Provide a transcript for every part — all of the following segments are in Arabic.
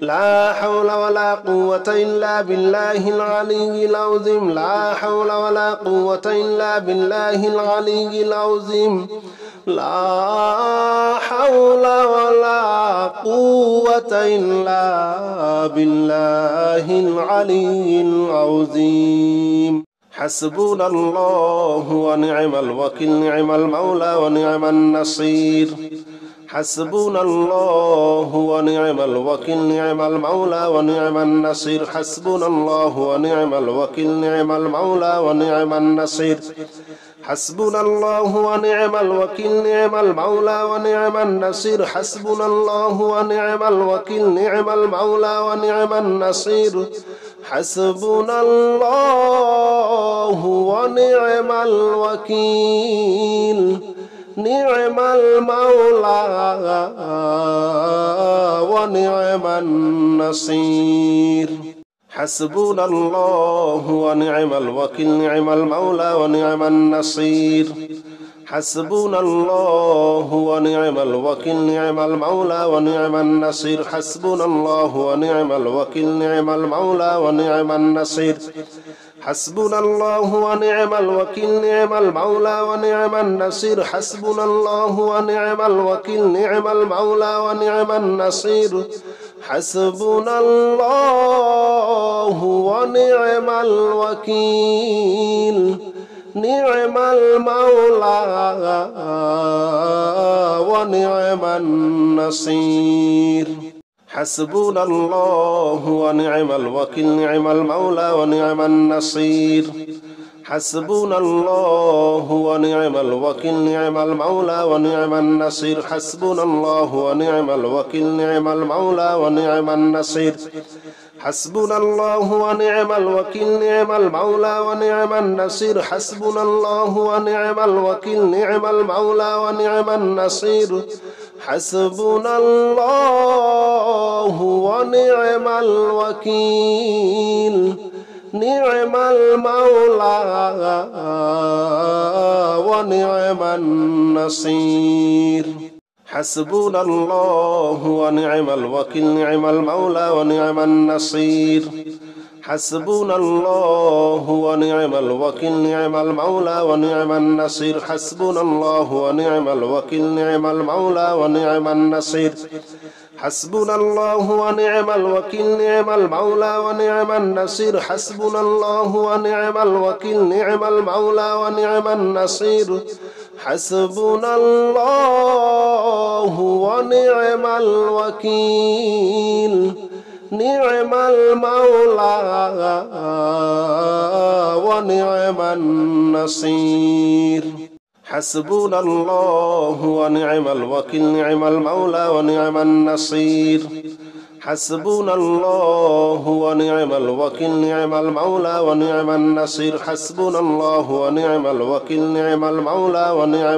لا حول ولا قوة إلا بالله العلي العظيم لا حول ولا قوة إلا بالله العلي العظيم لا حول ولا قوة إلا بالله العلي العظيم حسبنا الله ونعم الوكيل نعم المولى ونعم النصير حسبنا الله ونعم الوكيل نعم المولى ونعم النصير حسبنا الله ونعم الوكيل نعم المولى ونعم النصير حسبنا الله ونعم الوكيل نعم المولى ونعم النصير حسبنا الله ونعم الوكيل نعم المولى ونعم النصير حسبنا الله ونعم الوكيل نعم المولى ونعم النصير حسبنا الله ونعم الوكيل نعم المولى ونعم النصير حسبنا الله ونعم الوكيل نعم المولى ونعم النصير حسبنا الله ونعم الوكيل نعم المولى ونعم النصير حسبنا الله ونعم الوكيل نعم المولى ونعم النصير حسبنا الله ونعم الوكيل نعم المولى ونعم النصير حسبنا الله ونعم الوكيل نعم المولى ونعم النصير حسبنا الله ونعم الوكيل نعم المولى ونعم النصير حسبنا الله ونعم الوكيل نعم المولى ونعم النصير حسبنا الله ونعم الوكيل نعم المولى ونعم النصير حسبنا الله ونعم الوكيل نعم المولى ونعم النصير حسبنا الله ونعم الوكيل نعم المولى ونعم النصير حسبنا الله ونعم الوكيل نعم المولى ونعم النصير حسبنا الله ونعم الوكيل نعم المولى ونعم النصير حسبنا الله ونعم الوكيل نعم المولى ونعم النصير حسبنا الله ونعم الوكيل نعم المولى ونعم النصير حسبنا الله ونعم الوكيل نعم المولى ونعم النصير حسبنا الله ونعم الوكيل نعم المولى ونعم النصير حسبنا الله ونعم الوكيل نعم المولى ونعم النصير حسبنا الله ونعم الوكيل نعم المولى ونعم النصير حسبنا الله ونعم الوكيل نعم المولى ونعم النصير حسبنا الله ونعم الوكيل نعم المولى ونعم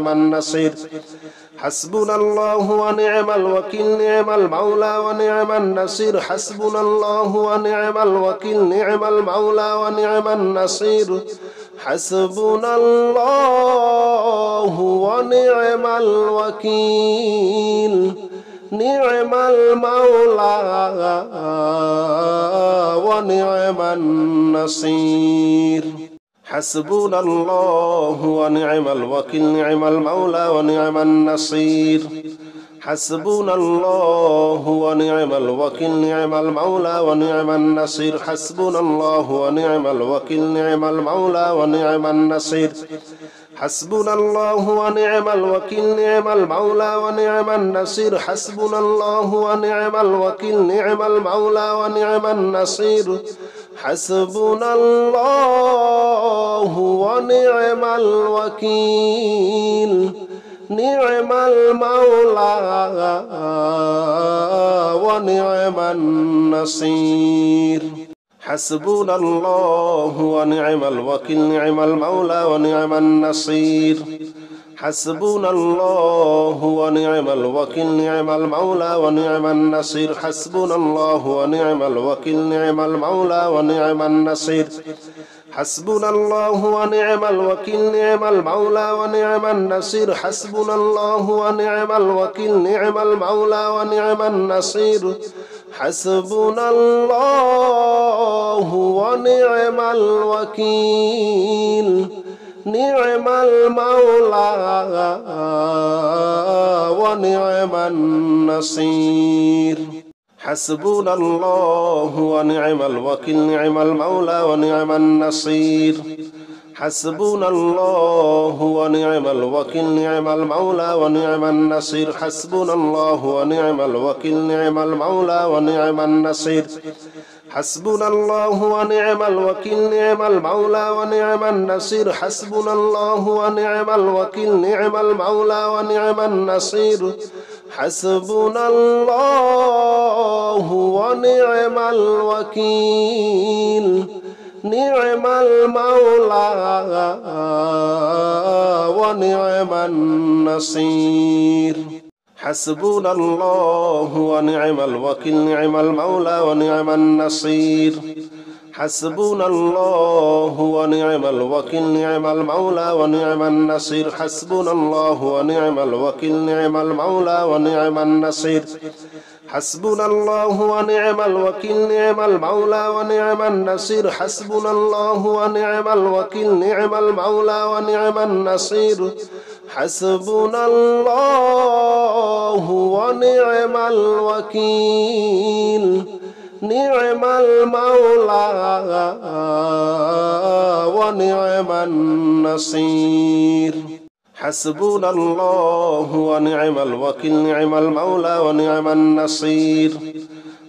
النصير حسبنا الله ونعم الوكيل نعم المولى ونعم النصير حسبنا الله ونعم الوكيل نعم المولى ونعم النصير حسبنا الله ونعم الوكيل نعم المولى ونعم النصير حسبنا الله ونعم الوكيل نعم المولى ونعم النصير حسبنا الله ونعم الوكيل نعم المولى ونعم النصير حسبنا الله ونعم الوكيل نعم المولى ونعم النصير حسبنا الله ونعم الوكيل نعم المولى ونعم النصير حسبنا الله ونعم الوكيل نعم المولى ونعم النصير حسبنا الله ونعم الوكيل نعم المولى ونعم النصير حسبنا الله ونعم الوكيل نعم المولى ونعم النصير حسبنا الله ونعم الوكيل نعم المولى ونعم النصير حسبنا الله ونعم الوكيل نعم المولى ونعم النصير حسبنا الله ونعم الوكيل نعم المولى ونعم النصير حسبنا الله ونعم الوكيل نعم المولى ونعم النصير حسبنا الله ونعم الوكيل نعم المولى ونعم النصير حسبنا الله ونعم الوكيل نعم المولى ونعم النصير حسبنا الله ونعم الوكيل نعم المولى ونعم النصير حسبنا الله ونعم الوكيل نعم المولى ونعم النصير حسبنا الله ونعم الوكيل نعم المولى ونعم النصير حسبنا الله ونعم الوكيل نعم المولى ونعم النصير حسبنا الله ونعم الوكيل نعم المولى ونعم النصير حسبنا الله ونعم الوكيل نعم المولى ونعم النصير حسبنا الله ونعم الوكيل نعم المولى ونعم النصير حسبنا الله ونعم الوكيل نعم المولى ونعم النصير حسبنا الله ونعم الوكيل نعم المولى ونعم النصير حسبنا الله ونعم الوكيل نعم المولى ونعم النصير حسبنا الله ونعم الوكيل نعم المولى ونعم النصير حسبنا الله ونعم الوكيل نعم المولى ونعم النصير حسبنا الله ونعم الوكيل نعم المولى ونعم النصير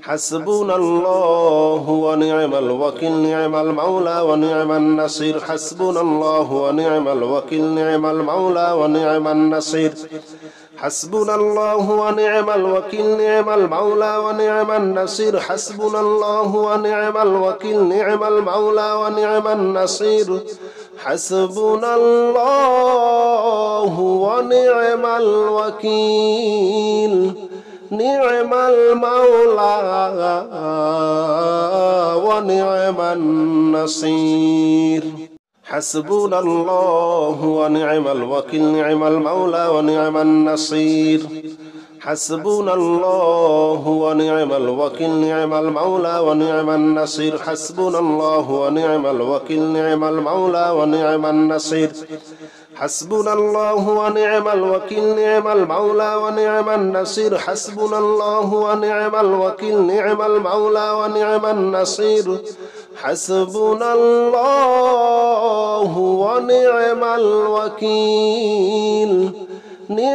حسبنا الله ونعم الوكيل نعم المولى ونعم النصير حسبنا الله ونعم الوكيل نعم المولى ونعم النصير حسبنا الله ونعم الوكيل نعم المولى ونعم النصير حسبنا الله ونعم الوكيل نعم المولى ونعم النصير حسبنا الله ونعم الوكيل نعم المولى ونعم النصير حسبنا الله ونعم الوكيل نعم المولى ونعم النصير حسبنا الله ونعم الوكيل نعم المولى ونعم النصير حسبنا الله ونعم الوكيل نعم المولى ونعم النصير حسبنا الله ونعم الوكيل نعم المولى ونعم النصير حسبنا الله ونعم الوكيل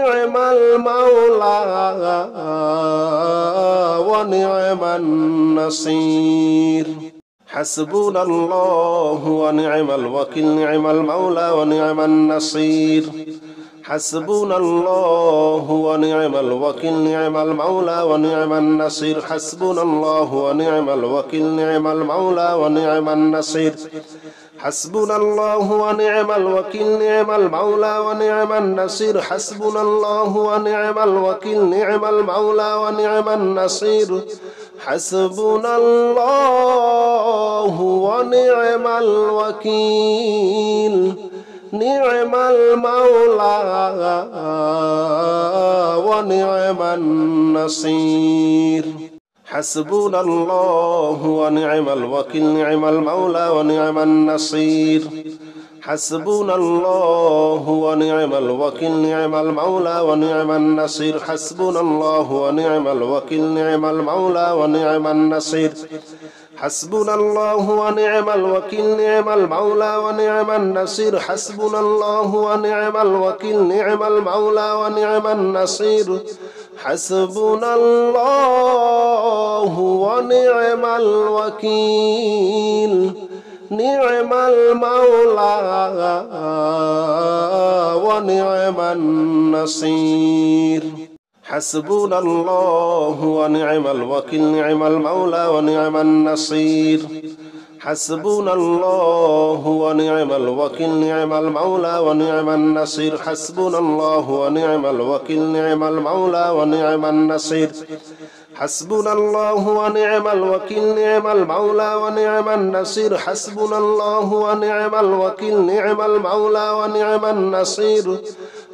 نعم المولى ونعم النصير حسبنا الله ونعم الوكيل نعم المولى ونعم النصير حسبنا الله ونعم الوكيل نعم المولى ونعم النصير حسبنا الله ونعم الوكيل نعم المولى ونعم النصير حسبنا الله ونعم الوكيل نعم المولى ونعم النصير حسبنا الله ونعم الوكيل نعم المولى ونعم النصير حسبنا الله ونعم الوكيل نعم المولى ونعم النصير حسبنا الله ونعم الوكيل نعم المولى ونعم النصير حسبنا الله ونعم الوكيل نعم المولى ونعم النصير حسبنا الله ونعم الوكيل نعم المولى ونعم النصير حسبنا الله ونعم الوكيل نعم المولى ونعم النصير حسبنا الله ونعم الوكيل نعم المولى ونعم النصير حسبنا الله ونعم الوكيل نعم المولى ونعم النصير حسبنا الله ونعم الوكيل نعم المولى ونعم النصير حسبنا الله ونعم الوكيل نعم المولى ونعم النصير حسبنا الله ونعم الوكيل نعم المولى ونعم النصير حسبنا الله ونعم الوكيل نعم المولى ونعم النصير حسبنا الله ونعم الوكيل نعم المولى ونعم النصير